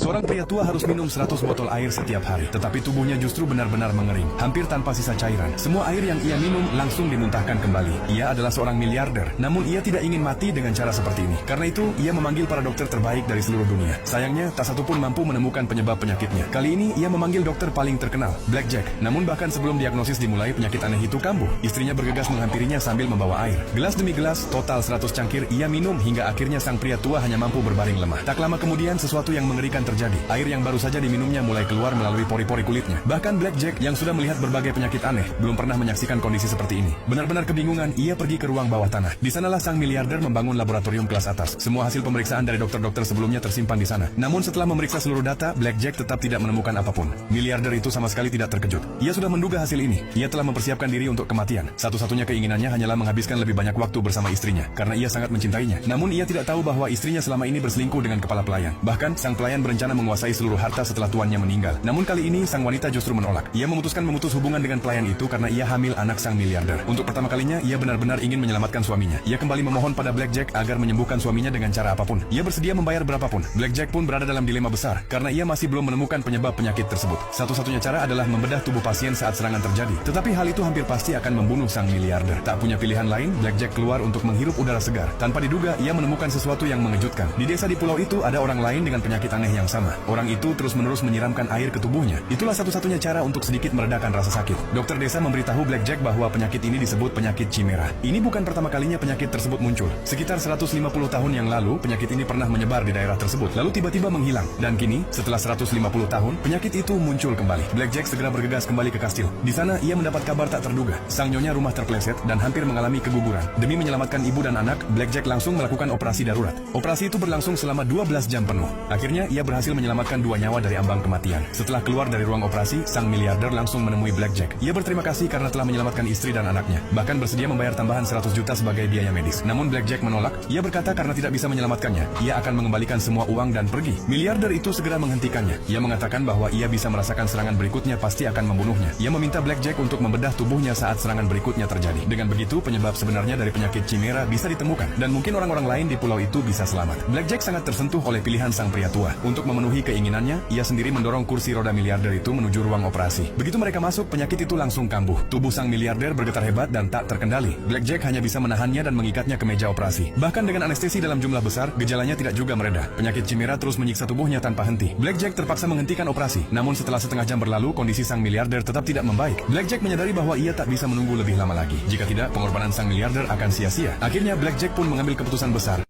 Seorang pria tua harus minum 100 botol air setiap hari, tetapi tubuhnya justru benar-benar mengering, hampir tanpa sisa cairan. Semua air yang ia minum langsung dimuntahkan kembali. Ia adalah seorang miliarder, namun ia tidak ingin mati dengan cara seperti ini. Karena itu, ia memanggil para dokter terbaik dari seluruh dunia. Sayangnya, tak satu pun mampu menemukan penyebab penyakitnya. Kali ini, ia memanggil dokter paling terkenal, Black Jack. Namun bahkan sebelum diagnosis dimulai, penyakit aneh itu kambuh. Istrinya bergegas menghampirinya sambil membawa air. Gelas demi gelas, total 100 cangkir ia minum hingga akhirnya sang pria tua hanya mampu berbaring lemah. Tak lama kemudian, sesuatu yang mengerikan terjadi. Air yang baru saja diminumnya mulai keluar melalui pori-pori kulitnya. Bahkan Black Jack yang sudah melihat berbagai penyakit aneh belum pernah menyaksikan kondisi seperti ini. Benar-benar kebingungan, ia pergi ke ruang bawah tanah. Di sanalah sang miliarder membangun laboratorium kelas atas. Semua hasil pemeriksaan dari dokter-dokter sebelumnya tersimpan di sana. Namun setelah memeriksa seluruh data, Black Jack tetap tidak menemukan apapun. Miliarder itu sama sekali tidak terkejut. Ia sudah menduga hasil ini. Ia telah mempersiapkan diri untuk kematian. Satu-satunya keinginannya hanyalah menghabiskan lebih banyak waktu bersama istrinya, karena ia sangat mencintainya. Namun ia tidak tahu bahwa istrinya selama ini berselingkuh dengan kepala pelayan. Bahkan sang pelayan berencana menguasai seluruh harta setelah tuannya meninggal. Namun kali ini sang wanita justru menolak. Ia memutuskan memutus hubungan dengan pelayan itu karena ia hamil anak sang miliarder. Untuk pertama kalinya ia benar-benar ingin menyelamatkan suaminya. Ia kembali memohon pada Black Jack agar menyembuhkan suaminya dengan cara apapun. Ia bersedia membayar berapapun. Black Jack pun berada dalam dilema besar karena ia masih belum menemukan penyebab penyakit tersebut. Satu-satunya cara adalah membedah tubuh pasien saat serangan terjadi. Tetapi hal itu hampir pasti akan membunuh sang miliarder. Tak punya pilihan lain, Black Jack keluar untuk menghirup udara segar. Tanpa diduga, ia menemukan sesuatu yang mengejutkan. Di desa di pulau itu ada orang lain dengan penyakit aneh yang sama. Orang itu terus-menerus menyiramkan air ke tubuhnya. Itulah satu-satunya cara untuk sedikit meredakan rasa sakit. Dokter desa memberitahu Black Jack bahwa penyakit ini disebut penyakit chimera. Ini bukan pertama kalinya penyakit tersebut muncul. Sekitar 150 tahun yang lalu, penyakit ini pernah menyebar di daerah tersebut, lalu tiba-tiba menghilang. Dan kini, setelah 150 tahun, penyakit itu muncul kembali. Black Jack segera bergegas kembali ke kastil. Di sana, ia mendapat kabar tak terduga. Sang nyonya rumah terpeleset dan hampir mengalami keguguran. Demi menyelamatkan ibu dan anak, Black Jack langsung melakukan operasi darurat. Operasi itu berlangsung selama 12 jam penuh. Akhirnya, ia berhasil menyelamatkan 2 nyawa dari ambang kematian. Setelah keluar dari ruang operasi, sang miliarder langsung menemui Black Jack. Ia berterima kasih karena telah menyelamatkan istri dan anaknya. Bahkan bersedia membayar tambahan 100 juta sebagai biaya medis. Namun Black Jack menolak. Ia berkata karena tidak bisa menyelamatkannya, ia akan mengembalikan semua uang dan pergi. Miliarder itu segera menghentikannya. Ia mengatakan bahwa ia bisa merasakan serangan berikutnya pasti akan membunuhnya. Ia meminta Black Jack untuk membedah tubuhnya saat serangan berikutnya terjadi. Dengan begitu, penyebab sebenarnya dari penyakit chimera bisa ditemukan. Dan mungkin orang-orang lain di pulau itu bisa selamat. Black Jack sangat tersentuh oleh pilihan sang pria tua. Untuk memenuhi keinginannya, ia sendiri mendorong kursi roda miliarder itu menuju ruang operasi. Begitu mereka masuk, penyakit itu langsung kambuh. Tubuh sang miliarder bergetar hebat dan tak terkendali. Black Jack hanya bisa menahannya dan mengikatnya ke meja operasi. Bahkan dengan anestesi dalam jumlah besar, gejalanya tidak juga mereda. Penyakit chimera terus menyiksa tubuhnya tanpa henti. Black Jack terpaksa menghentikan operasi. Namun setelah setengah jam berlalu, kondisi sang miliarder tetap tidak membaik. Black Jack menyadari bahwa ia tak bisa menunggu lebih lama lagi. Jika tidak, pengorbanan sang miliarder akan sia-sia. Akhirnya Black Jack pun mengambil keputusan besar.